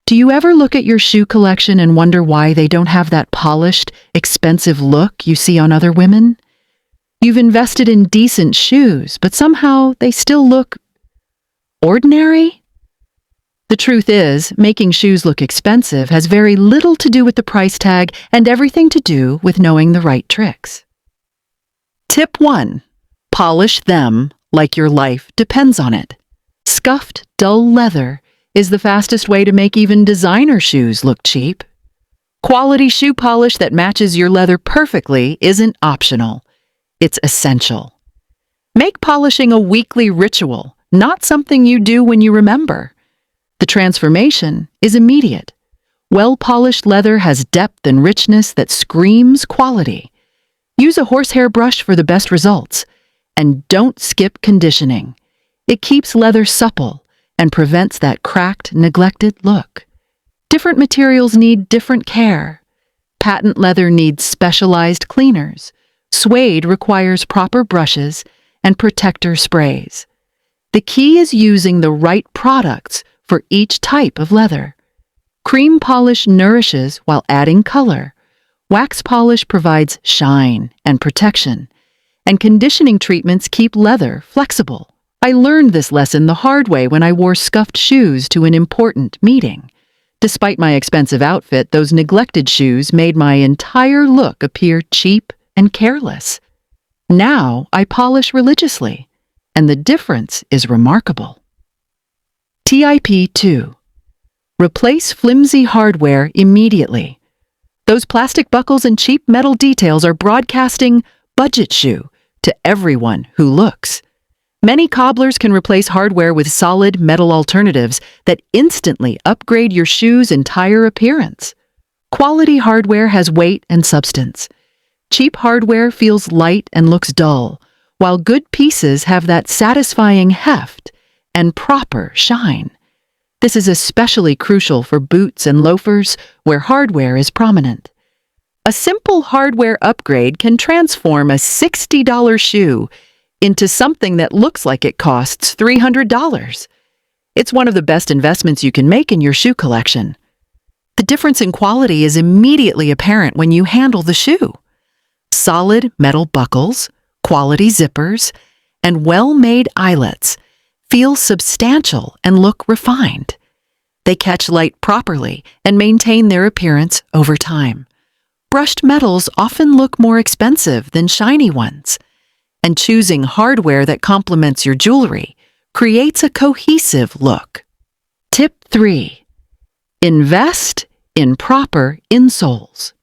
Do you ever look at your shoe collection and wonder why they don't have that polished, expensive look you see on other women? You've invested in decent shoes, but somehow they still look ordinary? The truth is, making shoes look expensive has very little to do with the price tag and everything to do with knowing the right tricks. Tip 1. Polish them like your life depends on it. Scuffed, dull leather is the fastest way to make even designer shoes look cheap. Quality shoe polish that matches your leather perfectly isn't optional. It's essential. Make polishing a weekly ritual, not something you do when you remember. The transformation is immediate. Well-polished leather has depth and richness that screams quality. Use a horsehair brush for the best results. And don't skip conditioning. It keeps leather supple and prevents that cracked, neglected look. Different materials need different care. Patent leather needs specialized cleaners. Suede requires proper brushes and protector sprays. The key is using the right products for each type of leather. Cream polish nourishes while adding color. Wax polish provides shine and protection. And conditioning treatments keep leather flexible. I learned this lesson the hard way when I wore scuffed shoes to an important meeting. Despite my expensive outfit, those neglected shoes made my entire look appear cheap and careless. Now I polish religiously, and the difference is remarkable. Tip 2. Replace flimsy hardware immediately. Those plastic buckles and cheap metal details are broadcasting budget shoe to everyone who looks. Many cobblers can replace hardware with solid metal alternatives that instantly upgrade your shoe's entire appearance. Quality hardware has weight and substance. Cheap hardware feels light and looks dull, while good pieces have that satisfying heft and proper shine. This is especially crucial for boots and loafers where hardware is prominent. A simple hardware upgrade can transform a $60 shoe into something that looks like it costs $300. It's one of the best investments you can make in your shoe collection. The difference in quality is immediately apparent when you handle the shoe. Solid metal buckles, quality zippers, and well-made eyelets feel substantial and look refined. They catch light properly and maintain their appearance over time. Brushed metals often look more expensive than shiny ones. And choosing hardware that complements your jewelry creates a cohesive look. Tip 3. Invest in proper insoles.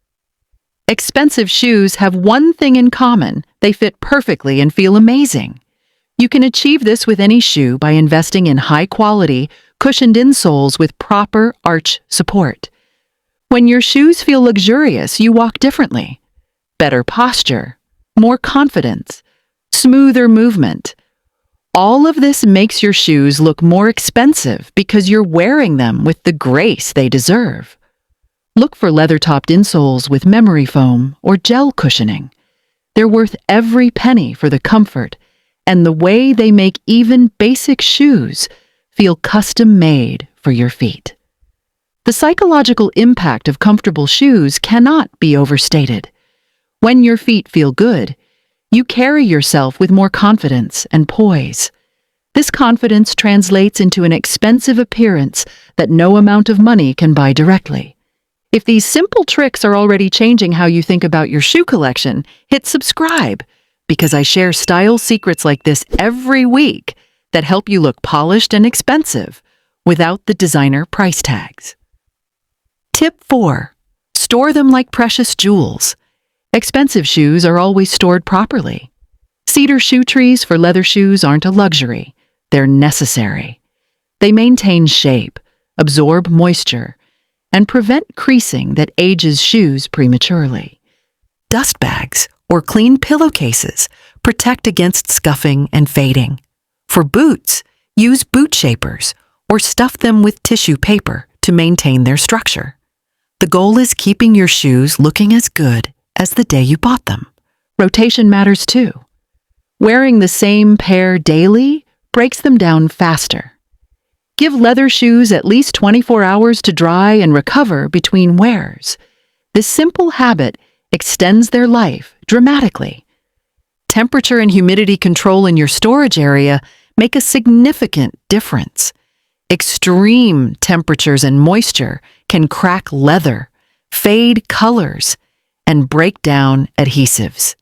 Expensive shoes have one thing in common: they fit perfectly and feel amazing. You can achieve this with any shoe by investing in high-quality, cushioned insoles with proper arch support. When your shoes feel luxurious, you walk differently. Better posture, more confidence, smoother movement. All of this makes your shoes look more expensive because you're wearing them with the grace they deserve. Look for leather-topped insoles with memory foam or gel cushioning. They're worth every penny for the comfort and the way they make even basic shoes feel custom-made for your feet. The psychological impact of comfortable shoes cannot be overstated. When your feet feel good, you carry yourself with more confidence and poise. This confidence translates into an expensive appearance that no amount of money can buy directly. If these simple tricks are already changing how you think about your shoe collection, hit subscribe, because I share style secrets like this every week that help you look polished and expensive without the designer price tags. Tip 4. Store them like precious jewels. Expensive shoes are always stored properly. Cedar shoe trees for leather shoes aren't a luxury. They're necessary. They maintain shape, absorb moisture, and prevent creasing that ages shoes prematurely. Dust bags or clean pillowcases protect against scuffing and fading. For boots, use boot shapers or stuff them with tissue paper to maintain their structure. The goal is keeping your shoes looking as good as the day you bought them. Rotation matters too. Wearing the same pair daily breaks them down faster. Give leather shoes at least 24 hours to dry and recover between wears. This simple habit extends their life dramatically. Temperature and humidity control in your storage area make a significant difference. Extreme temperatures and moisture can crack leather, fade colors, and break down adhesives.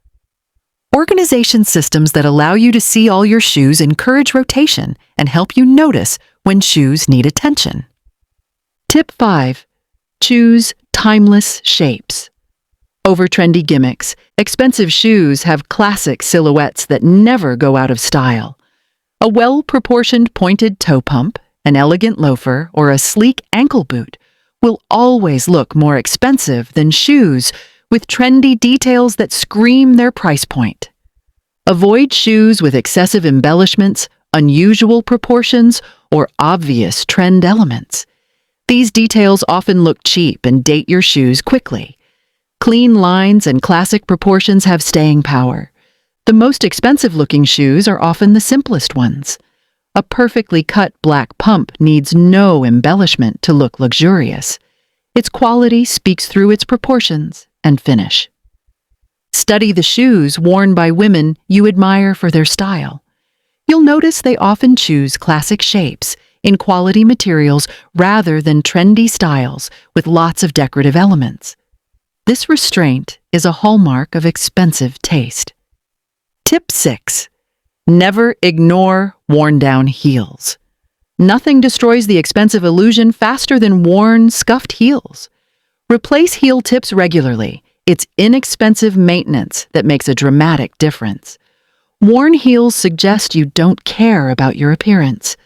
Organization systems that allow you to see all your shoes encourage rotation and help you notice when shoes need attention. Tip 5. Choose timeless shapes. Over trendy gimmicks, expensive shoes have classic silhouettes that never go out of style. A well-proportioned pointed toe pump, an elegant loafer, or a sleek ankle boot will always look more expensive than shoes with trendy details that scream their price point. Avoid shoes with excessive embellishments, unusual proportions, or obvious trend elements. These details often look cheap and date your shoes quickly. Clean lines and classic proportions have staying power. The most expensive-looking shoes are often the simplest ones. A perfectly cut black pump needs no embellishment to look luxurious. Its quality speaks through its proportions and finish. Study the shoes worn by women you admire for their style. You'll notice they often choose classic shapes in quality materials rather than trendy styles with lots of decorative elements. This restraint is a hallmark of expensive taste. Tip 6. Never ignore worn-down heels. Nothing destroys the expensive illusion faster than worn, scuffed heels. Replace heel tips regularly. It's inexpensive maintenance that makes a dramatic difference. Worn heels suggest you don't care about your appearance.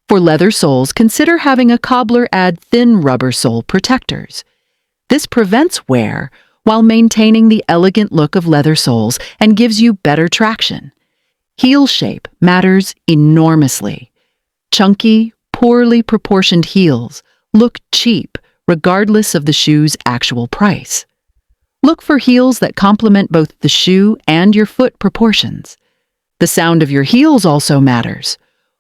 For leather soles, consider having a cobbler add thin rubber sole protectors. This prevents wear while maintaining the elegant look of leather soles and gives you better traction. Heel shape matters enormously. Chunky, poorly proportioned heels look cheap regardless of the shoe's actual price. Look for heels that complement both the shoe and your foot proportions. The sound of your heels also matters.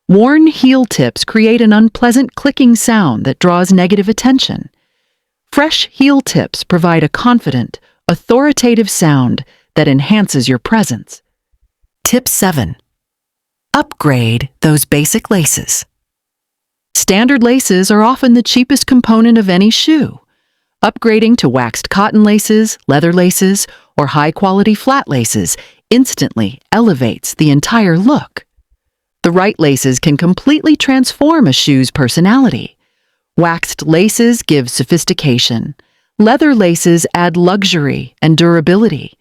Worn heel tips create an unpleasant clicking sound that draws negative attention. Fresh heel tips provide a confident, authoritative sound that enhances your presence. Tip 7. Upgrade those basic laces. Standard laces are often the cheapest component of any shoe. Upgrading to waxed cotton laces, leather laces, or high-quality flat laces instantly elevates the entire look. The right laces can completely transform a shoe's personality. Waxed laces give sophistication. Leather laces add luxury and durability.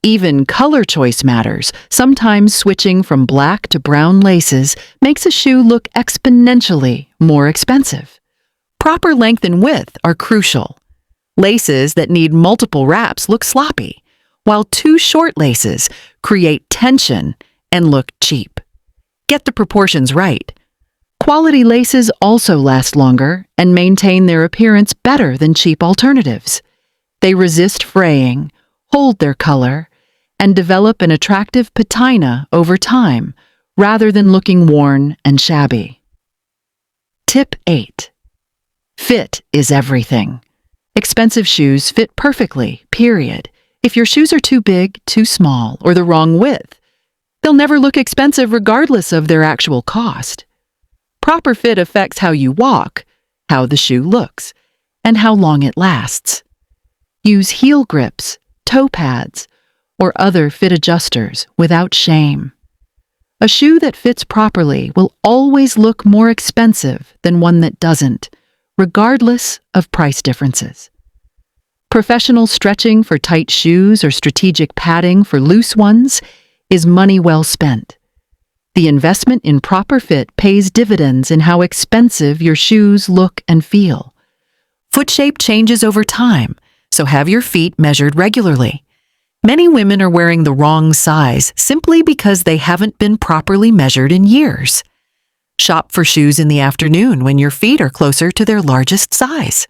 Even color choice matters. Sometimes switching from black to brown laces makes a shoe look exponentially more expensive. Proper length and width are crucial. Laces that need multiple wraps look sloppy, while too short laces create tension and look cheap. Get the proportions right. Quality laces also last longer and maintain their appearance better than cheap alternatives. They resist fraying, hold their color, and develop an attractive patina over time rather than looking worn and shabby. Tip 8. Fit is everything. Expensive shoes fit perfectly, period. If your shoes are too big, too small, or the wrong width, they'll never look expensive regardless of their actual cost. Proper fit affects how you walk, how the shoe looks, and how long it lasts. Use heel grips, toe pads, or other fit adjusters without shame. A shoe that fits properly will always look more expensive than one that doesn't, regardless of price differences. Professional stretching for tight shoes or strategic padding for loose ones is money well spent. The investment in proper fit pays dividends in how expensive your shoes look and feel. Foot shape changes over time, so have your feet measured regularly. Many women are wearing the wrong size simply because they haven't been properly measured in years. Shop for shoes in the afternoon when your feet are closer to their largest size.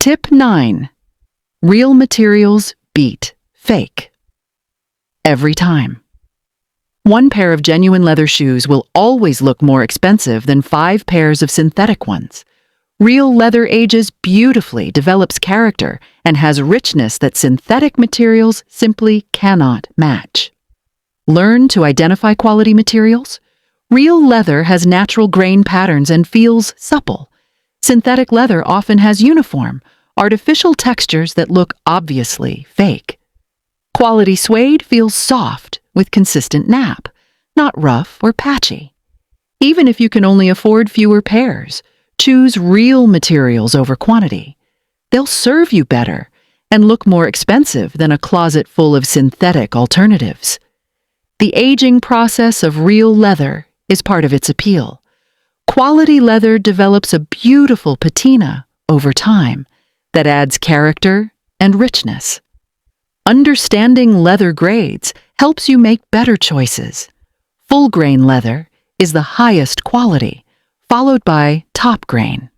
Tip 9. Real materials beat fake. Every time. One pair of genuine leather shoes will always look more expensive than 5 pairs of synthetic ones. Real leather ages beautifully, develops character, and has richness that synthetic materials simply cannot match. Learn to identify quality materials. Real leather has natural grain patterns and feels supple. Synthetic leather often has uniform, artificial textures that look obviously fake. Quality suede feels soft with consistent nap, not rough or patchy. Even if you can only afford fewer pairs, choose real materials over quantity. They'll serve you better and look more expensive than a closet full of synthetic alternatives. The aging process of real leather is part of its appeal. Quality leather develops a beautiful patina over time that adds character and richness. Understanding leather grades helps you make better choices. Full-grain leather is the highest quality, followed by top grain.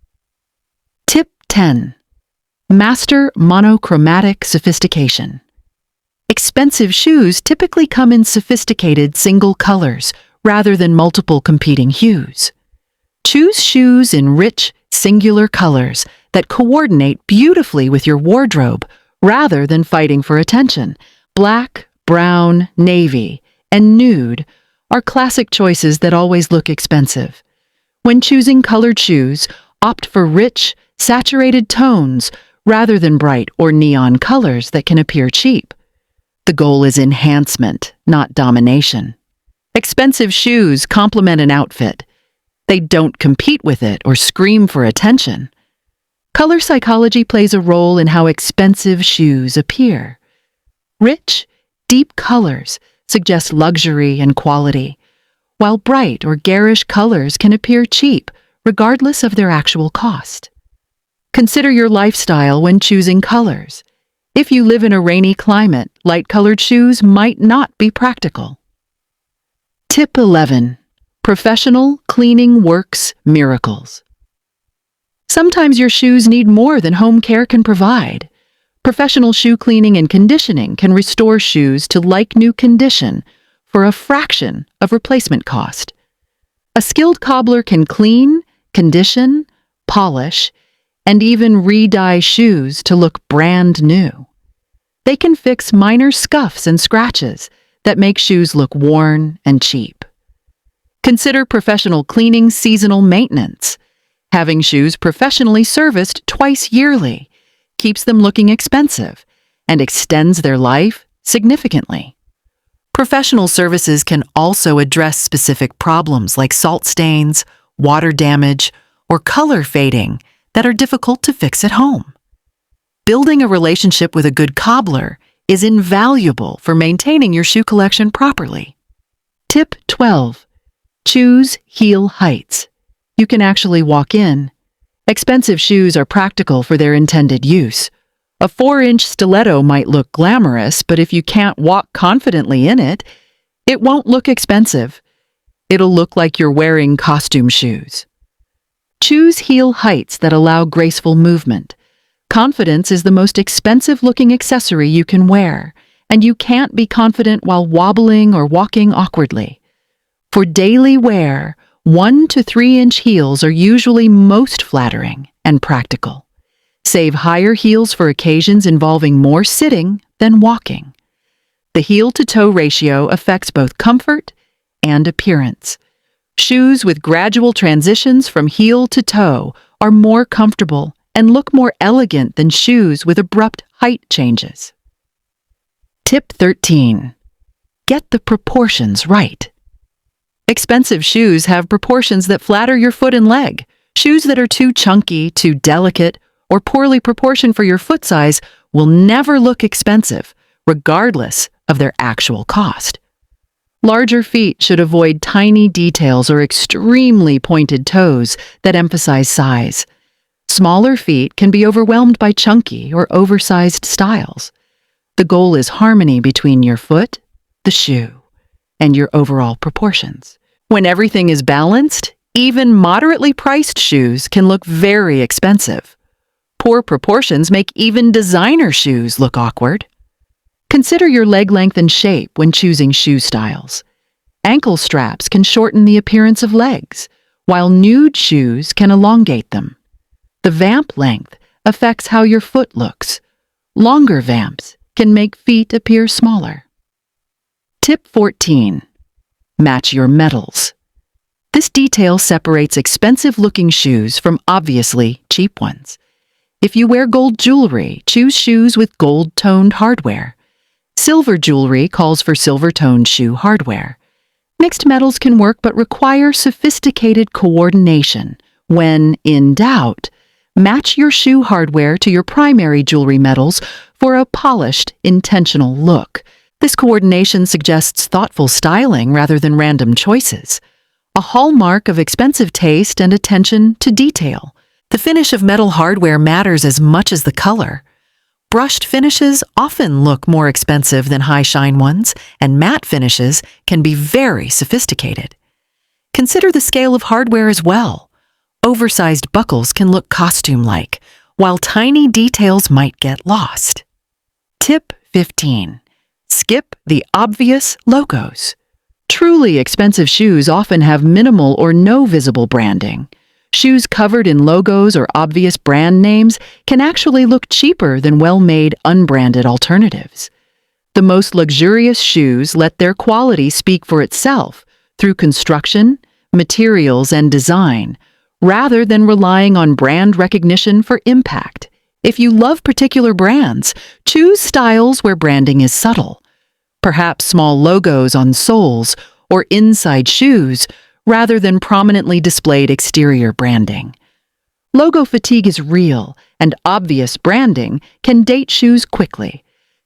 Tip 10. Master monochromatic sophistication. Expensive shoes typically come in sophisticated single colors rather than multiple competing hues. Choose shoes in rich, singular colors that coordinate beautifully with your wardrobe rather than fighting for attention. Black, brown, navy, and nude are classic choices that always look expensive. When choosing colored shoes, opt for rich, saturated tones rather than bright or neon colors that can appear cheap. The goal is enhancement, not domination. Expensive shoes complement an outfit. They don't compete with it or scream for attention. Color psychology plays a role in how expensive shoes appear. Rich, deep colors suggest luxury and quality, while bright or garish colors can appear cheap, regardless of their actual cost. Consider your lifestyle when choosing colors. If you live in a rainy climate, light-colored shoes might not be practical. Tip 11. Professional cleaning works miracles. Sometimes your shoes need more than home care can provide. Professional shoe cleaning and conditioning can restore shoes to like-new condition for a fraction of replacement cost. A skilled cobbler can clean, condition, polish, and even re-dye shoes to look brand new. They can fix minor scuffs and scratches that make shoes look worn and cheap. Consider professional cleaning seasonal maintenance. Having shoes professionally serviced twice yearly keeps them looking expensive and extends their life significantly. Professional services can also address specific problems like salt stains, water damage, or color fading that are difficult to fix at home. Building a relationship with a good cobbler is invaluable for maintaining your shoe collection properly. Tip 12. Choose heel heights. You can actually walk in. Expensive shoes are practical for their intended use. A 4-inch stiletto might look glamorous, but if you can't walk confidently in it, it won't look expensive. It'll look like you're wearing costume shoes. Choose heel heights that allow graceful movement. Confidence is the most expensive-looking accessory you can wear, and you can't be confident while wobbling or walking awkwardly. For daily wear, 1 to 3-inch heels are usually most flattering and practical. Save higher heels for occasions involving more sitting than walking. The heel-to-toe ratio affects both comfort and appearance. Shoes with gradual transitions from heel to toe are more comfortable and look more elegant than shoes with abrupt height changes. Tip 13. Get the proportions right. Expensive shoes have proportions that flatter your foot and leg. Shoes that are too chunky, too delicate, or poorly proportioned for your foot size will never look expensive, regardless of their actual cost. Larger feet should avoid tiny details or extremely pointed toes that emphasize size. Smaller feet can be overwhelmed by chunky or oversized styles. The goal is harmony between your foot, the shoe, and your overall proportions. When everything is balanced, even moderately priced shoes can look very expensive. Poor proportions make even designer shoes look awkward. Consider your leg length and shape when choosing shoe styles. Ankle straps can shorten the appearance of legs, while nude shoes can elongate them. The vamp length affects how your foot looks. Longer vamps can make feet appear smaller. Tip 14. Match your metals. This detail separates expensive-looking shoes from obviously cheap ones. If you wear gold jewelry, choose shoes with gold-toned hardware. Silver jewelry calls for silver-toned shoe hardware. Mixed metals can work but require sophisticated coordination. When in doubt, match your shoe hardware to your primary jewelry metals for a polished, intentional look. This coordination suggests thoughtful styling rather than random choices, a hallmark of expensive taste and attention to detail. The finish of metal hardware matters as much as the color. Brushed finishes often look more expensive than high-shine ones, and matte finishes can be very sophisticated. Consider the scale of hardware as well. Oversized buckles can look costume-like, while tiny details might get lost. Tip 15. Skip the obvious logos. Truly expensive shoes often have minimal or no visible branding. Shoes covered in logos or obvious brand names can actually look cheaper than well-made, unbranded alternatives. The most luxurious shoes let their quality speak for itself through construction, materials, and design, rather than relying on brand recognition for impact. If you love particular brands, choose styles where branding is subtle. Perhaps small logos on soles or inside shoes, rather than prominently displayed exterior branding. Logo fatigue is real, and obvious branding can date shoes quickly.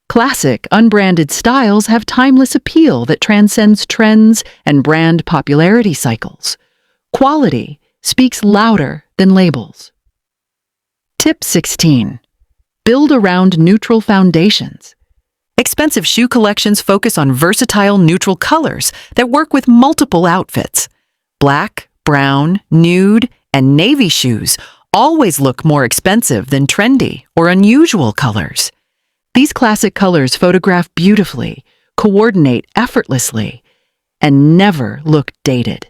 Classic, unbranded styles have timeless appeal that transcends trends and brand popularity cycles. Quality speaks louder than labels. Tip 16. Build around neutral foundations. Expensive shoe collections focus on versatile neutral colors that work with multiple outfits. Black, brown, nude, and navy shoes always look more expensive than trendy or unusual colors. These classic colors photograph beautifully, coordinate effortlessly, and never look dated.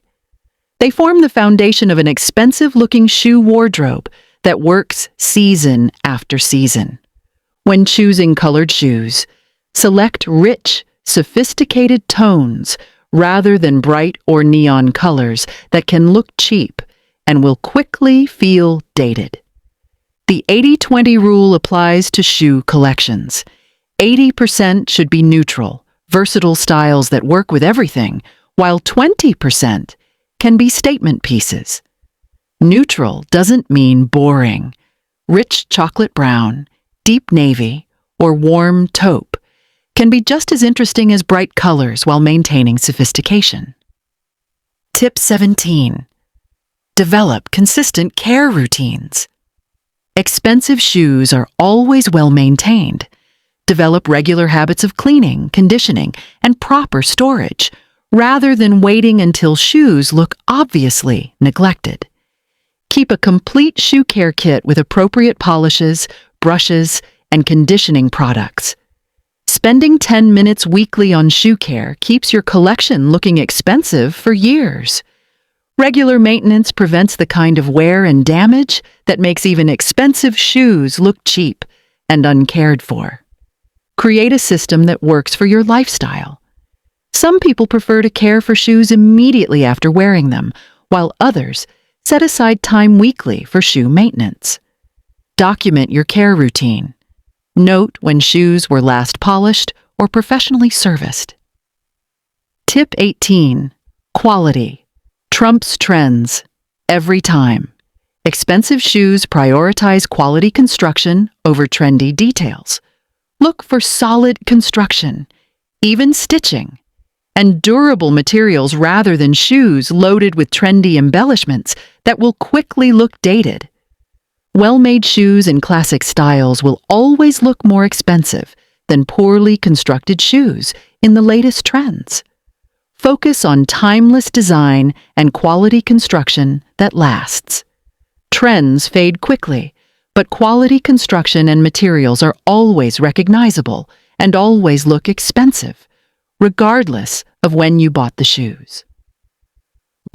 They form the foundation of an expensive-looking shoe wardrobe that works season after season. When choosing colored shoes, select rich, sophisticated tones rather than bright or neon colors that can look cheap and will quickly feel dated. The 80-20 rule applies to shoe collections. 80% should be neutral, versatile styles that work with everything, while 20% can be statement pieces. Neutral doesn't mean boring. Rich chocolate brown, deep navy, or warm taupe can be just as interesting as bright colors while maintaining sophistication. Tip 17. Develop consistent care routines. Expensive shoes are always well maintained. Develop regular habits of cleaning, conditioning, and proper storage, rather than waiting until shoes look obviously neglected. Keep a complete shoe care kit with appropriate polishes, brushes, and conditioning products. Spending 10 minutes weekly on shoe care keeps your collection looking expensive for years. Regular maintenance prevents the kind of wear and damage that makes even expensive shoes look cheap and uncared for. Create a system that works for your lifestyle. Some people prefer to care for shoes immediately after wearing them, while others set aside time weekly for shoe maintenance. Document your care routine. Note when shoes were last polished or professionally serviced. Tip 18. Quality trumps trends every time. Expensive shoes prioritize quality construction over trendy details. Look for solid construction, even stitching, and durable materials rather than shoes loaded with trendy embellishments that will quickly look dated. Well-made shoes in classic styles will always look more expensive than poorly constructed shoes in the latest trends. Focus on timeless design and quality construction that lasts. Trends fade quickly, but quality construction and materials are always recognizable and always look expensive, regardless of when you bought the shoes.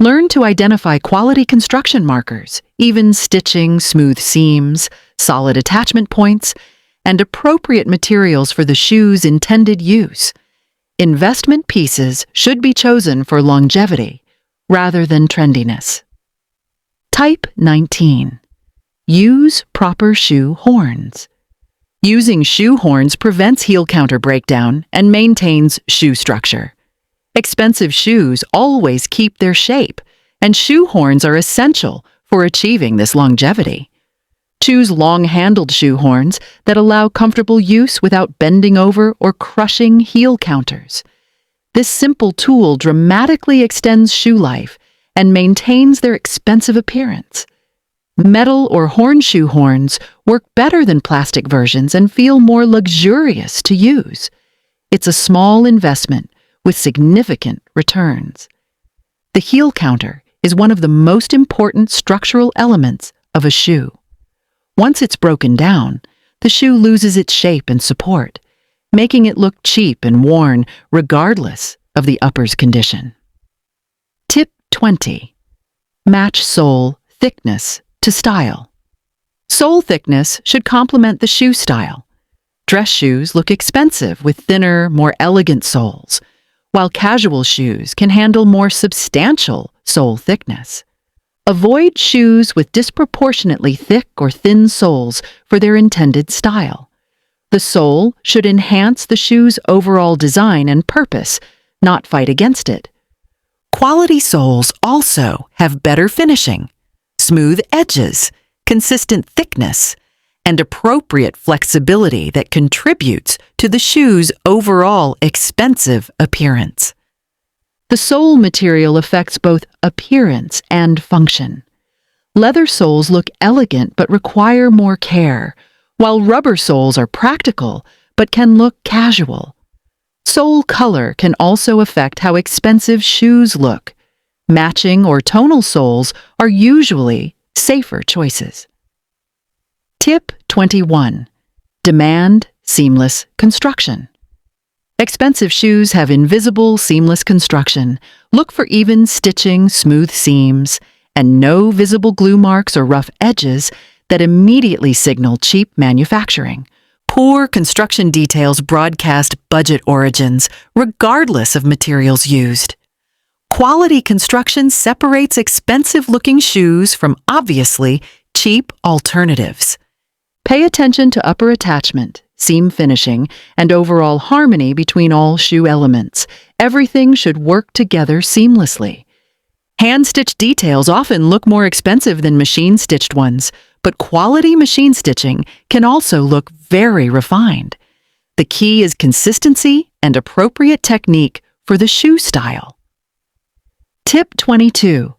Learn to identify quality construction markers, even stitching, smooth seams, solid attachment points, and appropriate materials for the shoe's intended use. Investment pieces should be chosen for longevity rather than trendiness. Type 19. Use proper shoe horns. Using shoe horns prevents heel counter breakdown and maintains shoe structure. Expensive shoes always keep their shape, and shoe horns are essential for achieving this longevity. Choose long-handled shoe horns that allow comfortable use without bending over or crushing heel counters. This simple tool dramatically extends shoe life and maintains their expensive appearance. Metal or horn shoe horns work better than plastic versions and feel more luxurious to use. It's a small investment with significant returns. The heel counter is one of the most important structural elements of a shoe. Once it's broken down, the shoe loses its shape and support, making it look cheap and worn regardless of the upper's condition. Tip 20. Match sole thickness to style. Sole thickness should complement the shoe style. Dress shoes look expensive with thinner, more elegant soles, while casual shoes can handle more substantial sole thickness. Avoid shoes with disproportionately thick or thin soles for their intended style. The sole should enhance the shoe's overall design and purpose, not fight against it. Quality soles also have better finishing, smooth edges, consistent thickness, and appropriate flexibility that contributes to the shoe's overall expensive appearance. The sole material affects both appearance and function. Leather soles look elegant but require more care, while rubber soles are practical but can look casual. Sole color can also affect how expensive shoes look. Matching or tonal soles are usually safer choices. Tip 21. Demand seamless construction. Expensive shoes have invisible, seamless construction. Look for even stitching, smooth seams, and no visible glue marks or rough edges that immediately signal cheap manufacturing. Poor construction details broadcast budget origins, regardless of materials used. Quality construction separates expensive-looking shoes from obviously cheap alternatives. Pay attention to upper attachment, seam finishing, and overall harmony between all shoe elements. Everything should work together seamlessly. Hand-stitched details often look more expensive than machine-stitched ones, but quality machine stitching can also look very refined. The key is consistency and appropriate technique for the shoe style. Tip 22.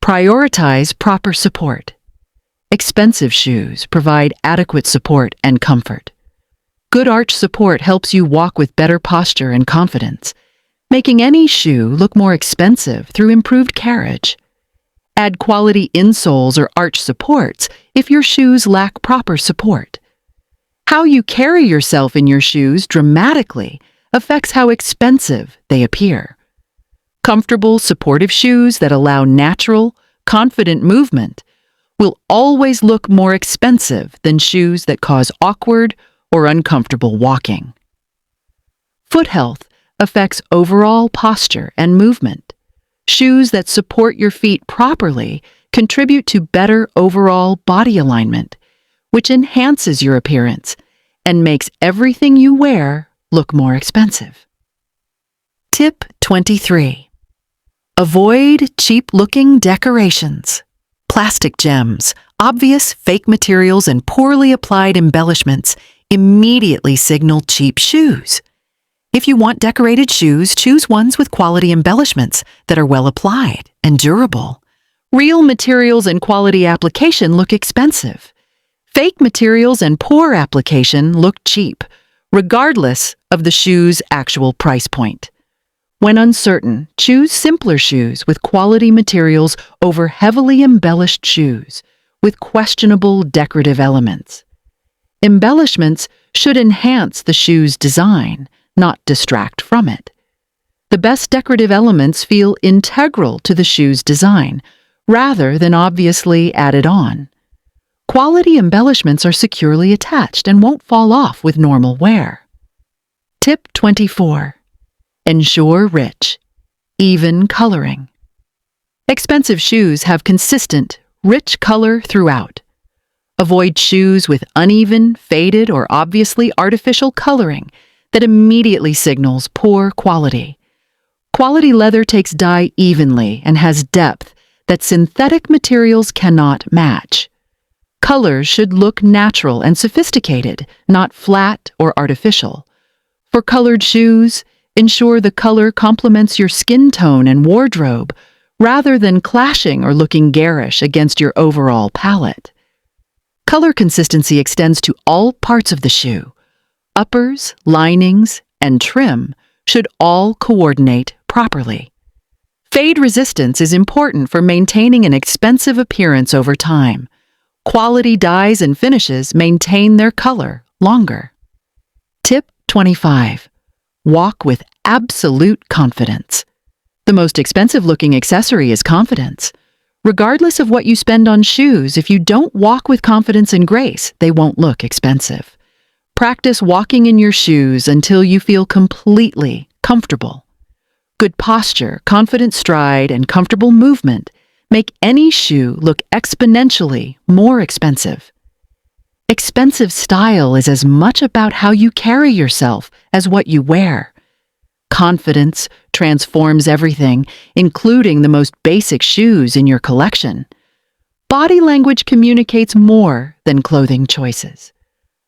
Prioritize proper support. Expensive shoes provide adequate support and comfort. Good arch support helps you walk with better posture and confidence, making any shoe look more expensive through improved carriage. Add quality insoles or arch supports if your shoes lack proper support. How you carry yourself in your shoes dramatically affects how expensive they appear. Comfortable, supportive shoes that allow natural, confident movement will always look more expensive than shoes that cause awkward or uncomfortable walking. Foot health affects overall posture and movement. Shoes that support your feet properly contribute to better overall body alignment, which enhances your appearance and makes everything you wear look more expensive. Tip 23. Avoid cheap-looking decorations. Plastic gems, obvious fake materials, and poorly applied embellishments immediately signal cheap shoes. If you want decorated shoes, choose ones with quality embellishments that are well applied and durable. Real materials and quality application look expensive. Fake materials and poor application look cheap, regardless of the shoe's actual price point. When uncertain, choose simpler shoes with quality materials over heavily embellished shoes with questionable decorative elements. Embellishments should enhance the shoe's design, not distract from it. The best decorative elements feel integral to the shoe's design, rather than obviously added on. Quality embellishments are securely attached and won't fall off with normal wear. Tip 24. Ensure rich, even coloring. Expensive shoes have consistent, rich color throughout. Avoid shoes with uneven, faded, or obviously artificial coloring that immediately signals poor quality. Quality leather takes dye evenly and has depth that synthetic materials cannot match. Colors should look natural and sophisticated, not flat or artificial. For colored shoes, ensure the color complements your skin tone and wardrobe, rather than clashing or looking garish against your overall palette. Color consistency extends to all parts of the shoe. Uppers, linings, and trim should all coordinate properly. Fade resistance is important for maintaining an expensive appearance over time. Quality dyes and finishes maintain their color longer. Tip 25. Walk with absolute confidence. The most expensive-looking accessory is confidence. Regardless of what you spend on shoes, if you don't walk with confidence and grace, they won't look expensive. Practice walking in your shoes until you feel completely comfortable. Good posture, confident stride, and comfortable movement make any shoe look exponentially more expensive. Expensive style is as much about how you carry yourself as what you wear. Confidence transforms everything, including the most basic shoes in your collection. Body language communicates more than clothing choices.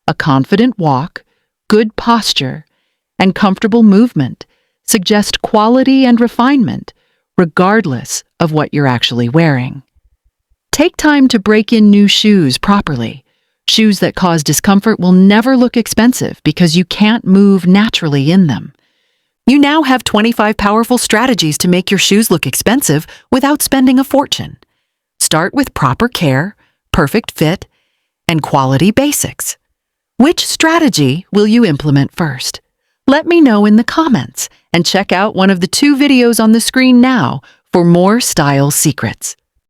A confident walk, good posture, and comfortable movement suggest quality and refinement, regardless of what you're actually wearing. Take time to break in new shoes properly. Shoes that cause discomfort will never look expensive because you can't move naturally in them. You now have 25 powerful strategies to make your shoes look expensive without spending a fortune. Start with proper care, perfect fit, and quality basics. Which strategy will you implement first? Let me know in the comments and check out one of the 2 videos on the screen now for more style secrets.